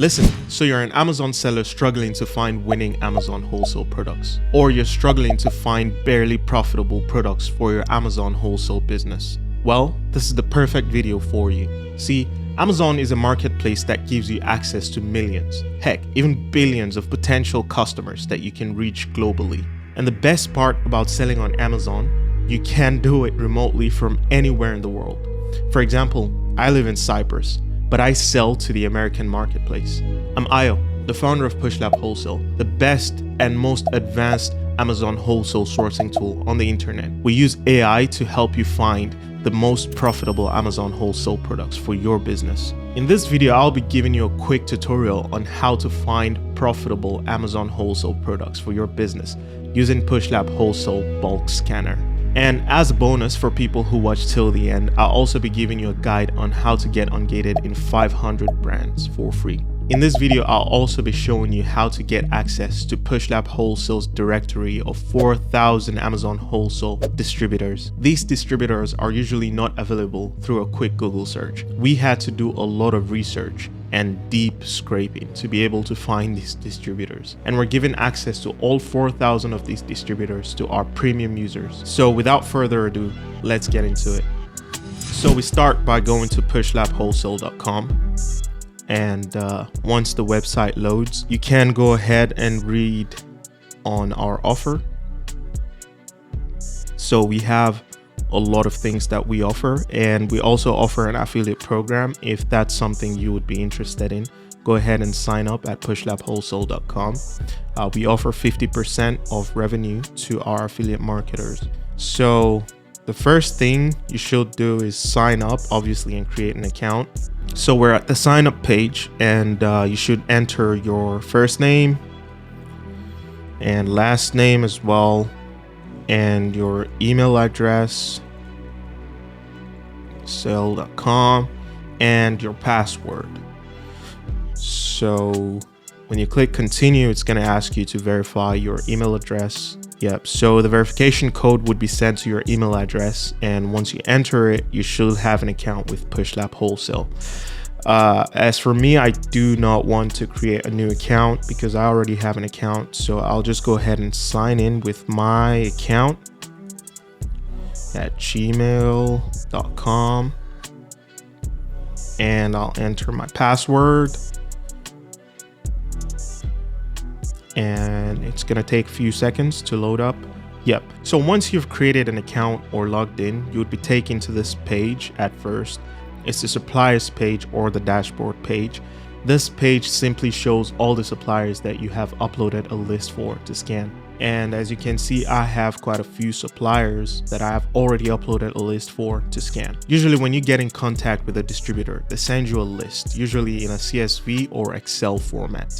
Listen, so you're an Amazon seller struggling to find winning Amazon wholesale products, or you're struggling to find barely profitable products for your Amazon wholesale business. Well, this is the perfect video for you. See, Amazon is a marketplace that gives you access to millions, heck, even billions of potential customers that you can reach globally. And the best part about selling on Amazon, you can do it remotely from anywhere in the world. For example, I live in Cyprus, but I sell to the American marketplace. I'm Ayo, the founder of PushLab Wholesale, the best and most advanced Amazon wholesale sourcing tool on the internet. We use AI to help you find the most profitable Amazon wholesale products for your business. In this video, I'll be giving you a quick tutorial on how to find profitable Amazon wholesale products for your business using PushLab Wholesale Bulk Scanner. And as a bonus for people who watch till the end, I'll also be giving you a guide on how to get ungated in 500 brands for free. In this video, I'll also be showing you how to get access to PushLab Wholesale's directory of 4,000 Amazon wholesale distributors. These distributors are usually not available through a quick Google search. We had to do a lot of research and deep scraping to be able to find these distributors. And we're giving access to all 4,000 of these distributors to our premium users. So without further ado, let's get into it. So we start by going to pushlabwholesale.com. And once the website loads, you can go ahead and read on our offer. So we have a lot of things that we offer, and we also offer an affiliate program. If that's something you would be interested in, go ahead and sign up at pushlabwholesale.com. We offer 50% of revenue to our affiliate marketers. So the first thing you should do is sign up, obviously, and create an account. So we're at the sign up page, and you should enter your first name and last name as well, and your email address, sell.com, and your password. So when you click continue, it's going to ask you to verify your email address. Yep, so the verification code would be sent to your email address, and once you enter it, you should have an account with PushLab Wholesale. As for me, I do not want to create a new account because I already have an account, so I'll just go ahead and sign in with my account at gmail.com, and I'll enter my password. And it's gonna take a few seconds to load up. Yep, so once you've created an account or logged in, you would be taken to this page at first. It's the suppliers page or the dashboard page. This page simply shows all the suppliers that you have uploaded a list for to scan. And as you can see, I have quite a few suppliers that I have already uploaded a list for to scan. Usually when you get in contact with a distributor, they send you a list, usually in a CSV or Excel format.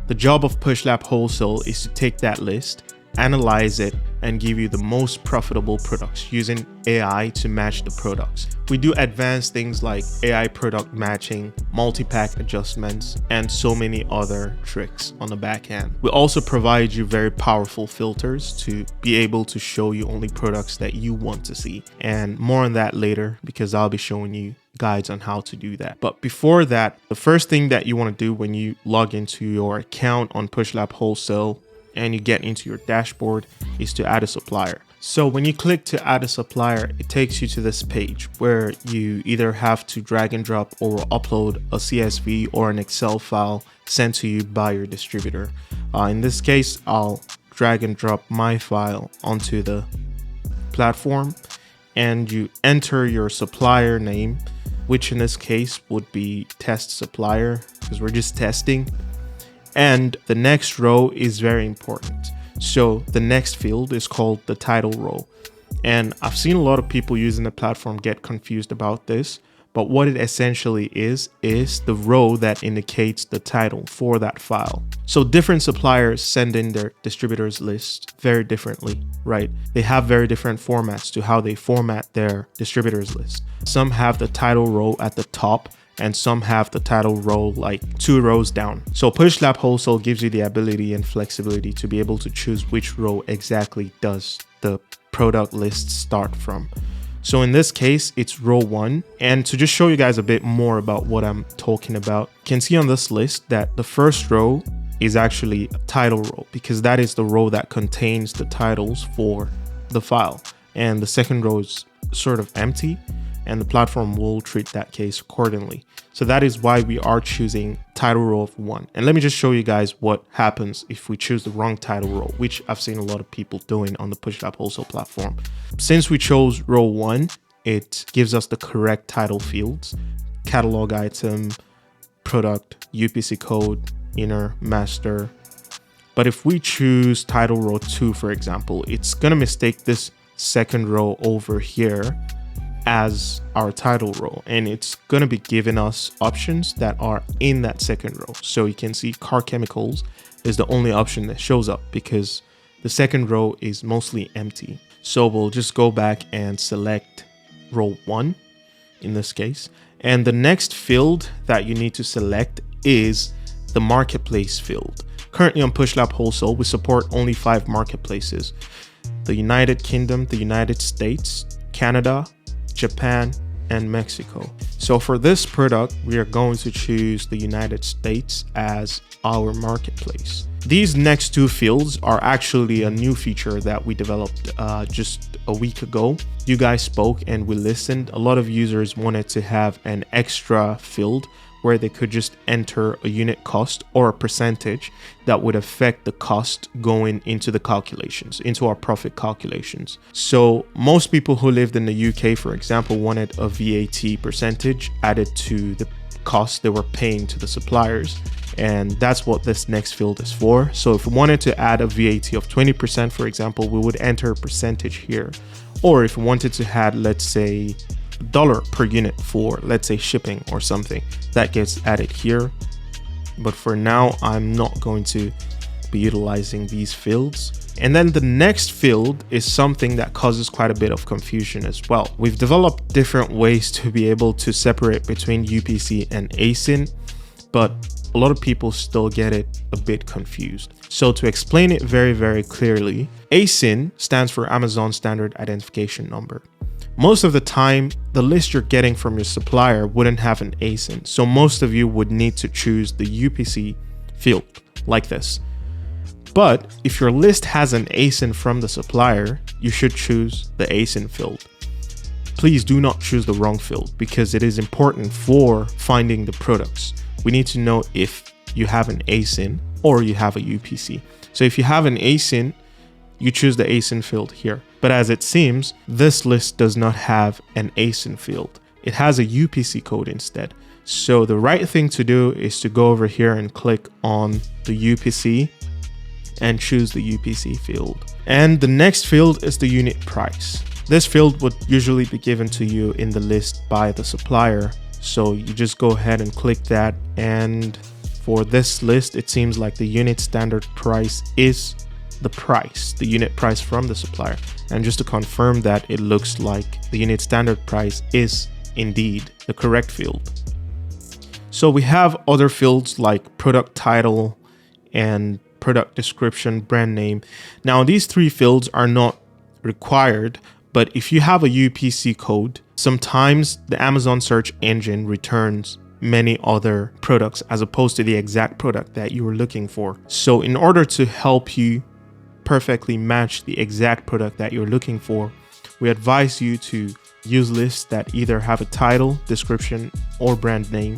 The job of PushLab Wholesale is to take that list, analyze it, and give you the most profitable products using AI to match the products. We do advanced things like AI product matching, multi-pack adjustments, and so many other tricks on the back end. We also provide you very powerful filters to be able to show you only products that you want to see. And more on that later, because I'll be showing you guides on how to do that. But before that, the first thing that you want to do when you log into your account on PushLab Wholesale and you get into your dashboard is to add a supplier. So when you click to add a supplier, it takes you to this page where you either have to drag and drop or upload a CSV or an Excel file sent to you by your distributor. In this case, I'll drag and drop my file onto the platform, and you enter your supplier name, which in this case would be test supplier because we're just testing. And the next row is very important. So the next field is called the title row. And I've seen a lot of people using the platform get confused about this, but what it essentially is the row that indicates the title for that file. So different suppliers send in their distributors list very differently, right? They have very different formats to how they format their distributors list. Some have the title row at the top, and some have the title row like 2 rows down. So PushLab Wholesale gives you the ability and flexibility to be able to choose which row exactly does the product list start from. So in this case, it's row 1. And to just show you guys a bit more about what I'm talking about, you can see on this list that the first row is actually a title row, because that is the row that contains the titles for the file. And the second row is sort of empty, and the platform will treat that case accordingly. So that is why we are choosing title row of 1. And let me just show you guys what happens if we choose the wrong title row, which I've seen a lot of people doing on the Pushup Wholesale platform. Since we chose row 1, it gives us the correct title fields: catalog item, product, UPC code, inner, master. But if we choose title row 2, for example, it's gonna mistake this second row over here as our title row, and it's going to be giving us options that are in that second row. So you can see car chemicals is the only option that shows up because the second row is mostly empty. So we'll just go back and select row 1 in this case. And the next field that you need to select is the marketplace field. Currently on Pushup Wholesale, we support only 5 marketplaces: the United Kingdom, the United States, Canada, Japan, and Mexico. So for this product, we are going to choose the United States as our marketplace. These next 2 fields are actually a new feature that we developed just a week ago. You guys spoke and we listened. A lot of users wanted to have an extra field where they could just enter a unit cost or a percentage that would affect the cost going into the calculations, into our profit calculations. So most people who lived in the UK, for example, wanted a VAT percentage added to the cost they were paying to the suppliers. And that's what this next field is for. So if we wanted to add a VAT of 20%, for example, we would enter a percentage here. Or if we wanted to add, let's say, $1 per unit for, let's say, shipping or something, that gets added here. But for now, I'm not going to be utilizing these fields. And then the next field is something that causes quite a bit of confusion as well. We've developed different ways to be able to separate between UPC and ASIN, but a lot of people still get it a bit confused. So to explain it very, very clearly, ASIN stands for Amazon Standard Identification Number. Most of the time, the list you're getting from your supplier wouldn't have an ASIN, so most of you would need to choose the UPC field like this. But if your list has an ASIN from the supplier, you should choose the ASIN field. Please do not choose the wrong field because it is important for finding the products. We need to know if you have an ASIN or you have a UPC. So if you have an ASIN, you choose the ASIN field here. But as it seems, this list does not have an ASIN field. It has a UPC code instead. So the right thing to do is to go over here and click on the UPC and choose the UPC field. And the next field is the unit price. This field would usually be given to you in the list by the supplier. So you just go ahead and click that. And for this list, it seems like the unit standard price is the price, the unit price from the supplier. And just to confirm that, it looks like the unit standard price is indeed the correct field. So we have other fields like product title and product description, brand name. Now these 3 fields are not required, but if you have a UPC code, sometimes the Amazon search engine returns many other products as opposed to the exact product that you were looking for. So in order to help you perfectly match the exact product that you're looking for, we advise you to use lists that either have a title, description, or brand name.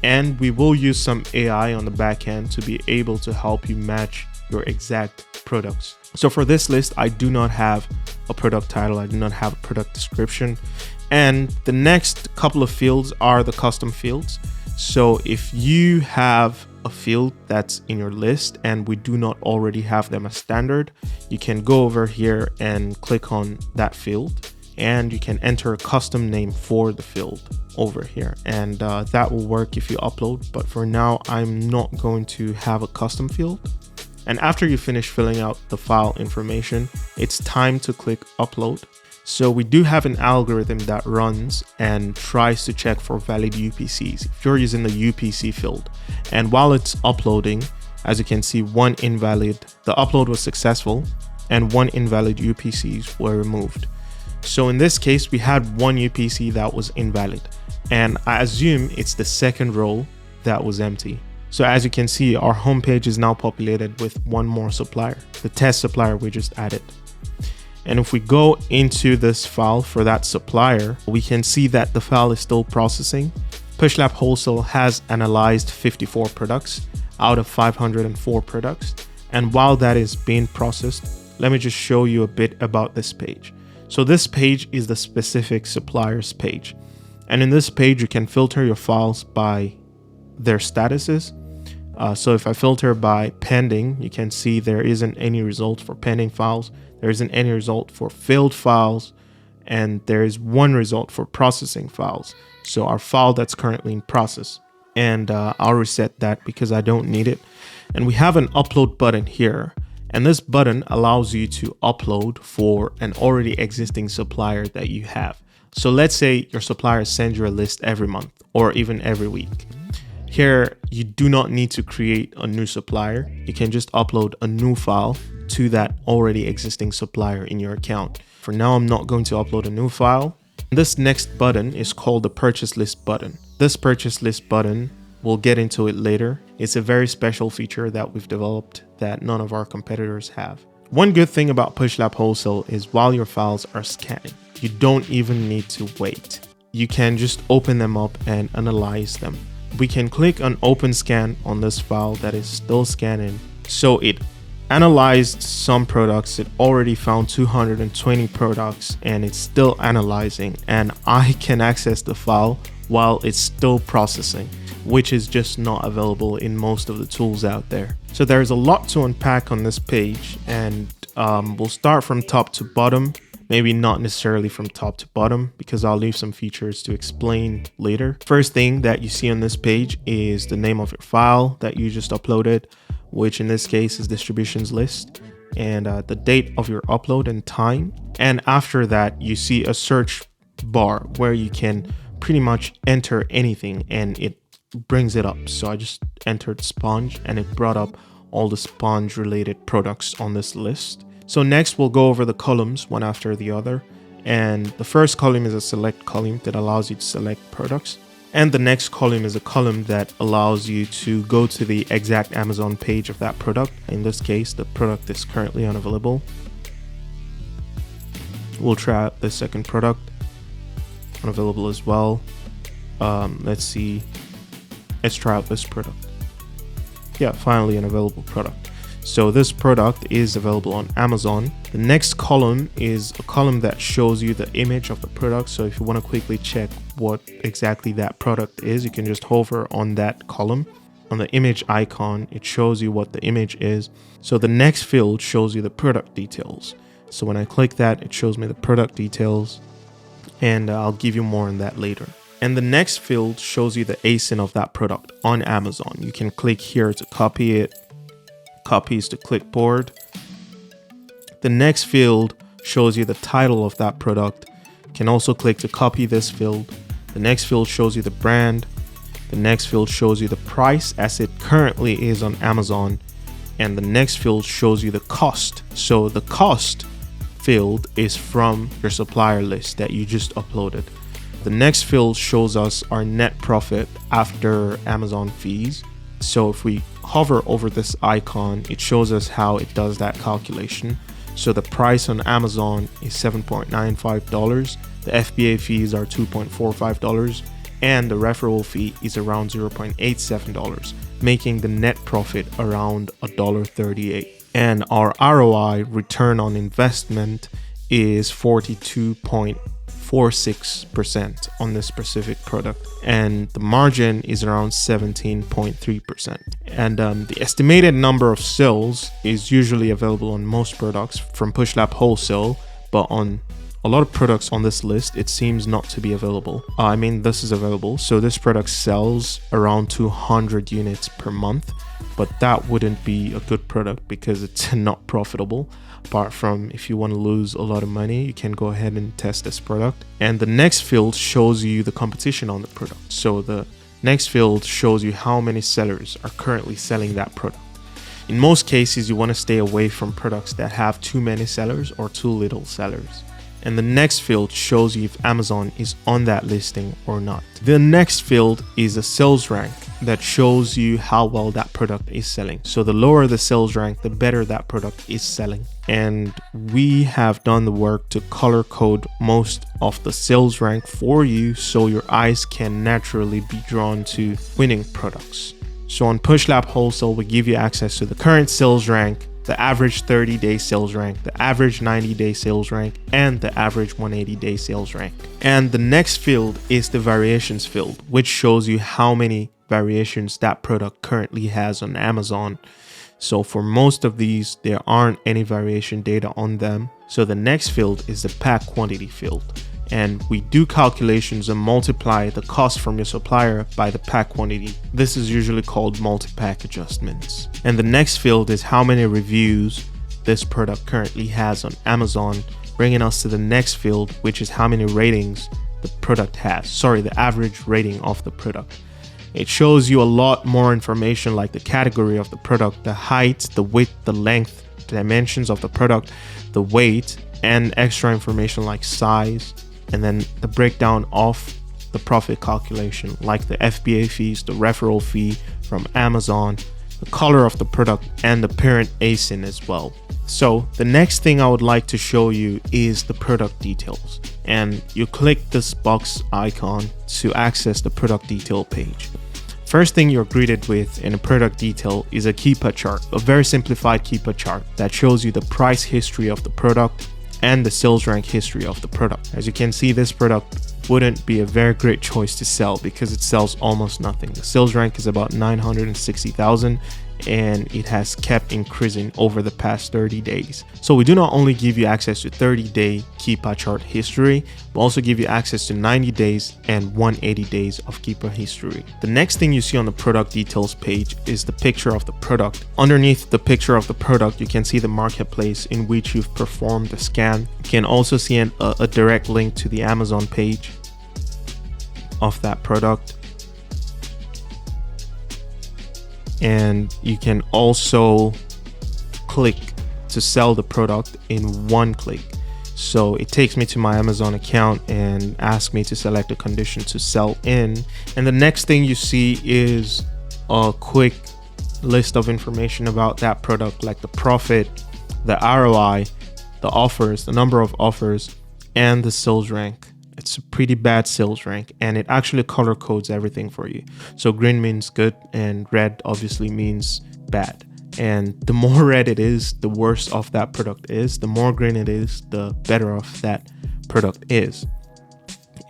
And we will use some AI on the back end to be able to help you match your exact products. So for this list, I do not have a product title, I do not have a product description. And the next couple of fields are the custom fields. So if you have a field that's in your list and we do not already have them as standard, you can go over here and click on that field and you can enter a custom name for the field over here, and that will work if you upload. But for now, I'm not going to have a custom field. And after you finish filling out the file information, it's time to click upload. So we do have an algorithm that runs and tries to check for valid UPCs if you're using the UPC field. And while it's uploading, as you can see, the upload was successful and 1 invalid UPCs were removed. So in this case, we had one UPC that was invalid, and I assume it's the second row that was empty. So as you can see, our homepage is now populated with one more supplier, the test supplier we just added. And if we go into this file for that supplier, we can see that the file is still processing. PushLab Wholesale has analyzed 54 products out of 504 products. And while that is being processed, let me just show you a bit about this page. So this page is the specific suppliers page. And in this page, you can filter your files by their statuses. So if I filter by pending, you can see there isn't any result for pending files. There isn't any result for failed files. And there is one result for processing files. So our file that's currently in process. And I'll reset that because I don't need it. And we have an upload button here. And this button allows you to upload for an already existing supplier that you have. So let's say your supplier sends you a list every month or even every week. Here, you do not need to create a new supplier. You can just upload a new file to that already existing supplier in your account. For now, I'm not going to upload a new file. This next button is called the purchase list button. This purchase list button, we'll get into it later. It's a very special feature that we've developed that none of our competitors have. One good thing about PushLab Wholesale is while your files are scanning, you don't even need to wait. You can just open them up and analyze them. We can click on open scan on this file that is still scanning. So it analyzed some products. It already found 220 products and it's still analyzing, and I can access the file while it's still processing, which is just not available in most of the tools out there. So there's a lot to unpack on this page, and we'll start from top to bottom. Maybe not necessarily from top to bottom because I'll leave some features to explain later. First thing that you see on this page is the name of your file that you just uploaded, which in this case is distributions list, and the date of your upload and time. And after that, you see a search bar where you can pretty much enter anything and it brings it up. So I just entered sponge and it brought up all the sponge related products on this list. So next we'll go over the columns one after the other, and the first column is a select column that allows you to select products, and the next column is a column that allows you to go to the exact Amazon page of that product. In this case, the product is currently unavailable. We'll try out the second product, unavailable as well. Let's try out this product. Yeah, finally an available product. So this product is available on Amazon. The next column is a column that shows you the image of the product. So if you want to quickly check what exactly that product is, you can just hover on that column. On the image icon, it shows you what the image is. So the next field shows you the product details. So when I click that, it shows me the product details, and I'll give you more on that later. And the next field shows you the ASIN of that product on Amazon. You can click here to copy it. Copies to clipboard. The next field shows you the title of that product. You can also click to copy this field. The next field shows you the brand. The next field shows you the price as it currently is on Amazon. And the next field shows you the cost. So the cost field is from your supplier list that you just uploaded. The next field shows us our net profit after Amazon fees. So if we hover over this icon, it shows us how it does that calculation. So the price on Amazon is $7.95. The FBA fees are $2.45, and the referral fee is around $0.87, making the net profit around $1.38. And our ROI, return on investment, is 42.46% on this specific product, and the margin is around 17.3%. And the estimated number of sales is usually available on most products from PushLab Wholesale, but on a lot of products on this list, it seems not to be available. This is available. So this product sells around 200 units per month, but that wouldn't be a good product because it's not profitable. Apart from if you want to lose a lot of money, you can go ahead and test this product. And the next field shows you the competition on the product. So the next field shows you how many sellers are currently selling that product. In most cases, you want to stay away from products that have too many sellers or too little sellers. And the next field shows you if Amazon is on that listing or not. The next field is a sales rank that shows you how well that product is selling. So the lower the sales rank, the better that product is selling. And we have done the work to color code most of the sales rank for you so your eyes can naturally be drawn to winning products. So on PushLab Wholesale, we give you access to the current sales rank, the average 30-day sales rank, the average 90-day sales rank, and the average 180-day sales rank. And the next field is the variations field, which shows you how many variations that product currently has on Amazon. So for most of these, there aren't any variation data on them. So the next field is the pack quantity field. And we do calculations and multiply the cost from your supplier by the pack quantity. This is usually called multi-pack adjustments. And the next field is how many reviews this product currently has on Amazon, bringing us to the next field, which is how many ratings the product has. Sorry, the average rating of the product. It shows you a lot more information like the category of the product, the height, the width, the length, the dimensions of the product, the weight, and extra information like size, and then the breakdown of the profit calculation like the FBA fees, the referral fee from Amazon, the color of the product, and the parent ASIN as well. So the next thing I would like to show you is the product details, and you click this box icon to access the product detail page. First thing you're greeted with in a product detail is a keeper chart, a very simplified keeper chart that shows you the price history of the product and the sales rank history of the product. As you can see, this product wouldn't be a very great choice to sell because it sells almost nothing. The sales rank is about 960,000 and it has kept increasing over the past 30 days. So we do not only give you access to 30-day keeper chart history, but also give you access to 90 days and 180 days of keeper history. The next thing you see on the product details page is the picture of the product. Underneath the picture of the product, you can see the marketplace in which you've performed the scan. You can also see a direct link to the Amazon page of that product. And you can also click to sell the product in one click. So it takes me to my Amazon account and asks me to select a condition to sell in. And the next thing you see is a quick list of information about that product, like the profit, the ROI, the offers, the number of offers, and the sales rank. It's a pretty bad sales rank, and it actually color codes everything for you. So green means good and red obviously means bad. And the more red it is, the worse off that product is. The more green it is, the better off that product is.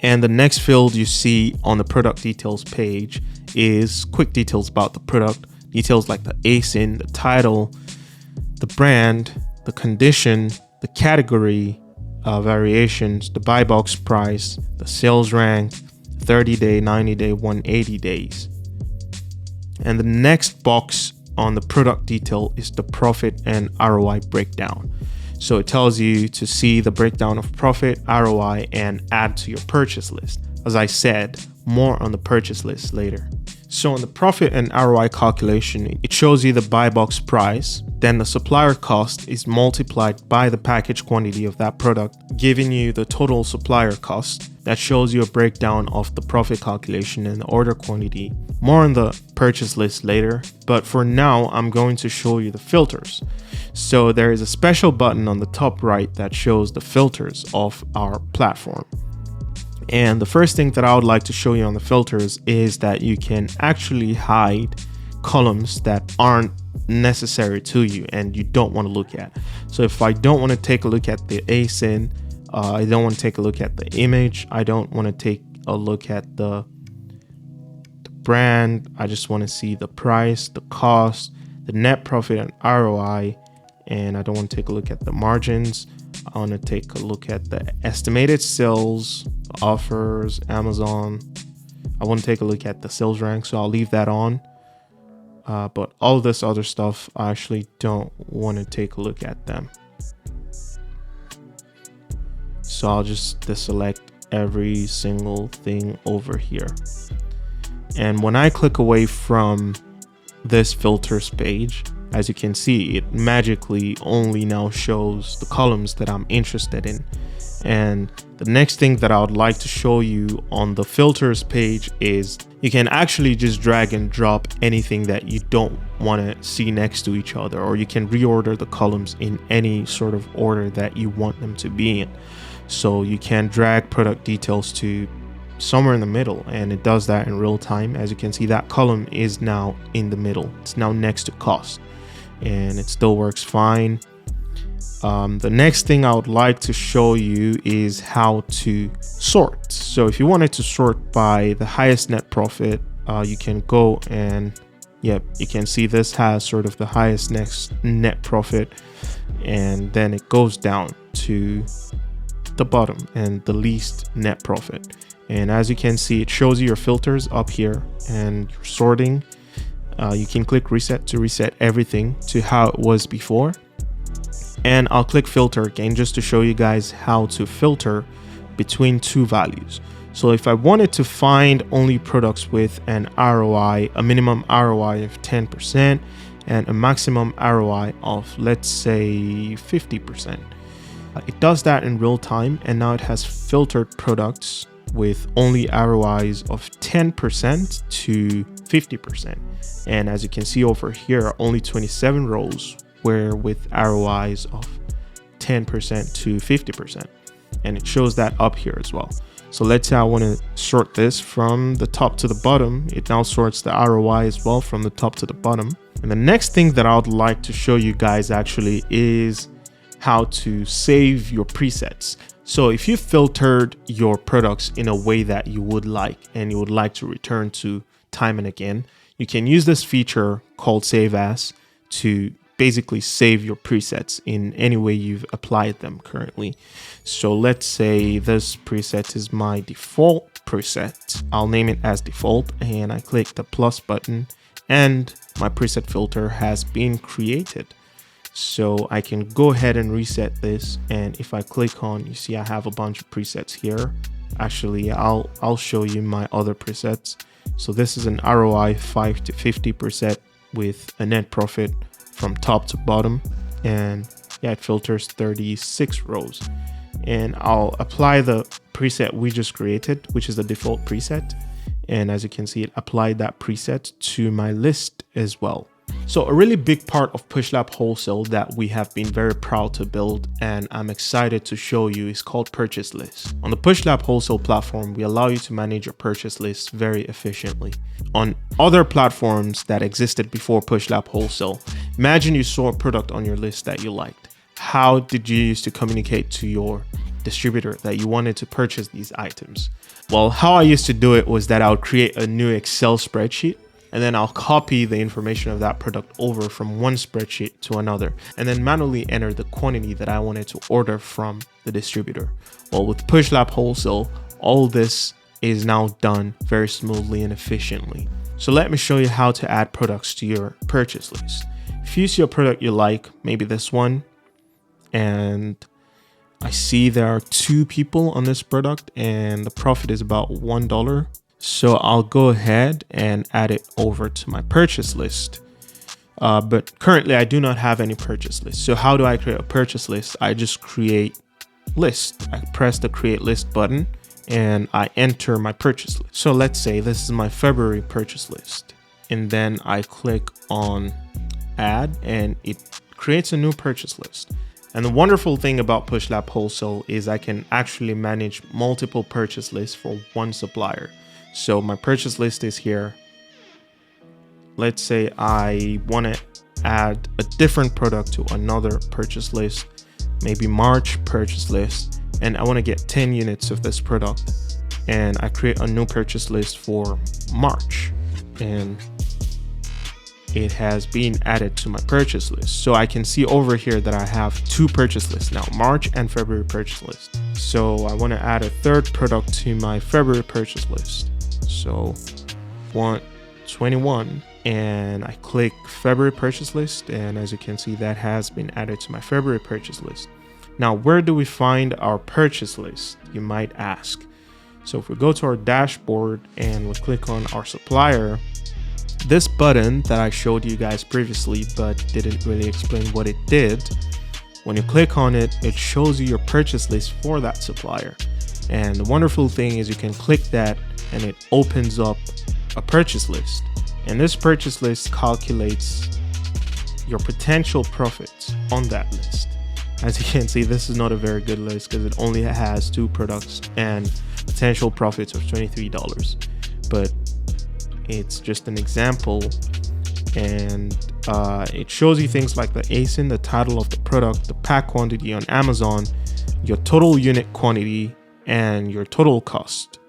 And the next field you see on the product details page is quick details about the product. Details like the ASIN, the title, the brand, the condition, the category, variations, the buy box price, the sales rank, 30-day, 90-day, 180 days. And the next box on the product detail is the profit and ROI breakdown. So it tells you to see the breakdown of profit, ROI, and add to your purchase list. As I said, more on the purchase list later. So on the profit and ROI calculation, it shows you the buy box price, then the supplier cost is multiplied by the package quantity of that product, giving you the total supplier cost. That shows you a breakdown of the profit calculation and the order quantity. More on the purchase list later, but for now, I'm going to show you the filters. So there is a special button on the top right that shows the filters of our platform. And the first thing that I would like to show you on the filters is that you can actually hide columns that aren't necessary to you and you don't want to look at. So if I don't want to take a look at the ASIN, I don't want to take a look at the image, I don't want to take a look at the brand, I just want to see the price, the cost, the net profit and ROI, and I don't want to take a look at the margins. I want to take a look at the estimated sales, offers, Amazon. I want to take a look at the sales rank, so I'll leave that on. But all this other stuff, I actually don't want to take a look at them. So I'll just deselect every single thing over here. And when I click away from this filters page, as you can see, it magically only now shows the columns that I'm interested in. And the next thing that I would like to show you on the filters page is you can actually just drag and drop anything that you don't want to see next to each other, or you can reorder the columns in any sort of order that you want them to be in. So you can drag product details to somewhere in the middle, and it does that in real time. As you can see, that column is now in the middle. It's now next to cost, and it still works fine. The next thing I would like to show you is how to sort. So if you wanted to sort by the highest net profit, you can go and you can see this has sort of the highest next net profit, and then it goes down to the bottom and the least net profit. And as you can see, it shows you your filters up here and your sorting. You can click reset to reset everything to how it was before. And I'll click filter again just to show you guys how to filter between two values. So if I wanted to find only products with an ROI, a minimum ROI of 10% and a maximum ROI of, let's say, 50%. It does that in real time, and now it has filtered products with only ROIs of 10% to 50%. And as you can see over here, only 27 rows were with ROIs of 10% to 50%. And it shows that up here as well. So let's say I want to sort this from the top to the bottom. It now sorts the ROI as well from the top to the bottom. And the next thing that I would like to show you guys actually is how to save your presets. So if you filtered your products in a way that you would like, and you would like to return to time and again, you can use this feature called Save As to basically save your presets in any way you've applied them currently. So let's say this preset is my default preset. I'll name it as default, and I click the plus button, and my preset filter has been created. So I can go ahead and reset this, and if I click on, you see I have a bunch of presets here. Actually, I'll show you my other presets. So this is an ROI 5 to 50% with a net profit from top to bottom, and it filters 36 rows. And I'll apply the preset we just created, which is the default preset, and as you can see, it applied that preset to my list as well. So a really big part of PushLab Wholesale that we have been very proud to build, and I'm excited to show you, is called Purchase List. On the PushLab Wholesale platform, we allow you to manage your purchase list very efficiently. On other platforms that existed before PushLab Wholesale, imagine you saw a product on your list that you liked. How did you use to communicate to your distributor that you wanted to purchase these items? Well, how I used to do it was that I would create a new Excel spreadsheet, and then I'll copy the information of that product over from one spreadsheet to another, and then manually enter the quantity that I wanted to order from the distributor. Well, with PushLab Wholesale, all this is now done very smoothly and efficiently. So let me show you how to add products to your purchase list. If you see a product you like, maybe this one, and I see there are 2 people on this product and the profit is about $1. So I'll go ahead and add it over to my purchase list. But currently I do not have any purchase list. So how do I create a purchase list? I just create list. I press the create list button and I enter my purchase list. So let's say this is my February purchase list. And then I click on add and it creates a new purchase list. And the wonderful thing about PushLab Wholesale is I can actually manage multiple purchase lists for one supplier. So my purchase list is here. Let's say I want to add a different product to another purchase list, maybe March purchase list, and I want to get 10 units of this product. And I create a new purchase list for March, and it has been added to my purchase list. So I can see over here that I have 2 purchase lists now, March and February purchase list. So I want to add a third product to my February purchase list. So 121, and I click February purchase list, and as you can see, that has been added to my February purchase list. Now, where do we find our purchase list, you might ask? So if we go to our dashboard and we click on our supplier, this button that I showed you guys previously but didn't really explain what it did, When you click on it, it shows you your purchase list for that supplier. And the wonderful thing is you can click that and it opens up a purchase list. And this purchase list calculates your potential profits on that list. As you can see, this is not a very good list because it only has 2 products and potential profits of $23. But it's just an example, and it shows you things like the ASIN, the title of the product, the pack quantity on Amazon, your total unit quantity, and your total cost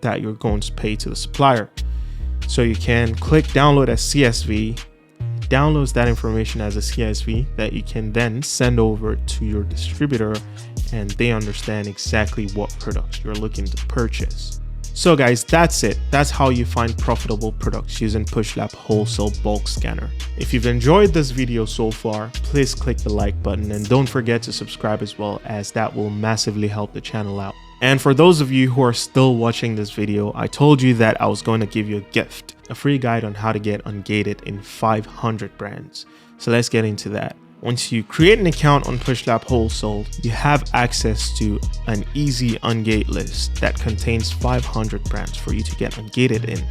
that you're going to pay to the supplier. So you can click download as CSV, downloads that information as a CSV that you can then send over to your distributor, and they understand exactly what products you're looking to purchase. So guys, that's it. That's how you find profitable products using PushLab Wholesale Bulk Scanner. If you've enjoyed this video so far, please click the like button and don't forget to subscribe as well, as that will massively help the channel out. And for those of you who are still watching this video, I told you that I was going to give you a gift, a free guide on how to get ungated in 500 brands. So let's get into that. Once you create an account on PushLab Wholesale, you have access to an easy ungate list that contains 500 brands for you to get ungated in.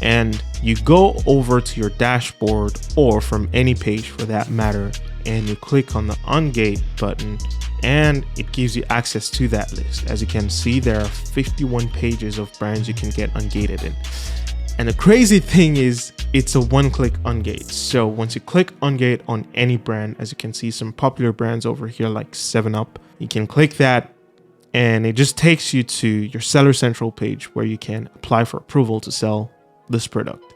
And you go over to your dashboard, or from any page for that matter, and you click on the ungate button, and it gives you access to that list. As you can see, there are 51 pages of brands you can get ungated in. And the crazy thing is, it's a one-click ungate. So once you click ungate on any brand, as you can see some popular brands over here like 7-Up, you can click that and it just takes you to your Seller Central page where you can apply for approval to sell this product.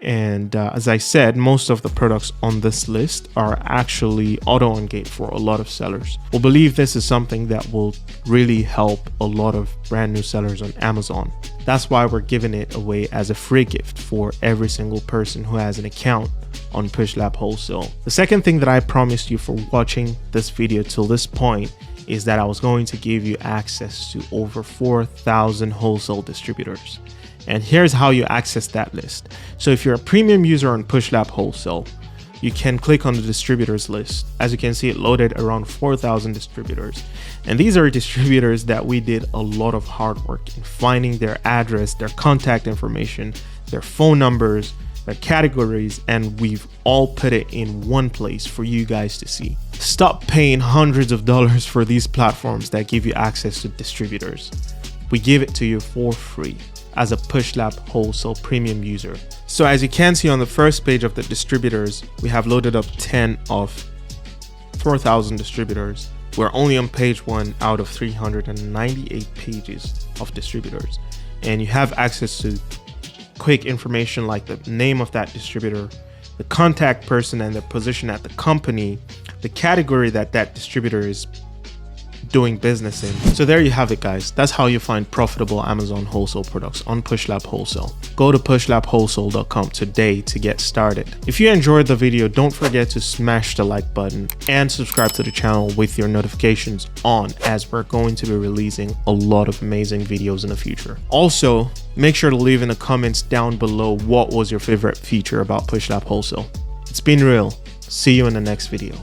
And as I said, most of the products on this list are actually auto ungate for a lot of sellers. We believe this is something that will really help a lot of brand new sellers on Amazon. That's why we're giving it away as a free gift for every single person who has an account on PushLab Wholesale. The second thing that I promised you for watching this video till this point is that I was going to give you access to over 4,000 wholesale distributors. And here's how you access that list. So if you're a premium user on PushLab Wholesale, you can click on the distributors list. As you can see, it loaded around 4,000 distributors. And these are distributors that we did a lot of hard work in finding their address, their contact information, their phone numbers, their categories, and we've all put it in one place for you guys to see. Stop paying hundreds of dollars for these platforms that give you access to distributors. We give it to you for free as a PushLab Wholesale premium user. So as you can see on the first page of the distributors, we have loaded up 10 of 4,000 distributors. We're only on page 1 out of 398 pages of distributors. And you have access to quick information like the name of that distributor, the contact person and their position at the company, the category that that distributor is doing business in. So there you have it, guys. That's how you find profitable Amazon wholesale products on PushLab Wholesale. Go to pushlabwholesale.com today to get started. If you enjoyed the video, don't forget to smash the like button and subscribe to the channel with your notifications on, as we're going to be releasing a lot of amazing videos in the future. Also, make sure to leave in the comments down below what was your favorite feature about PushLab Wholesale. It's been real. See you in the next video.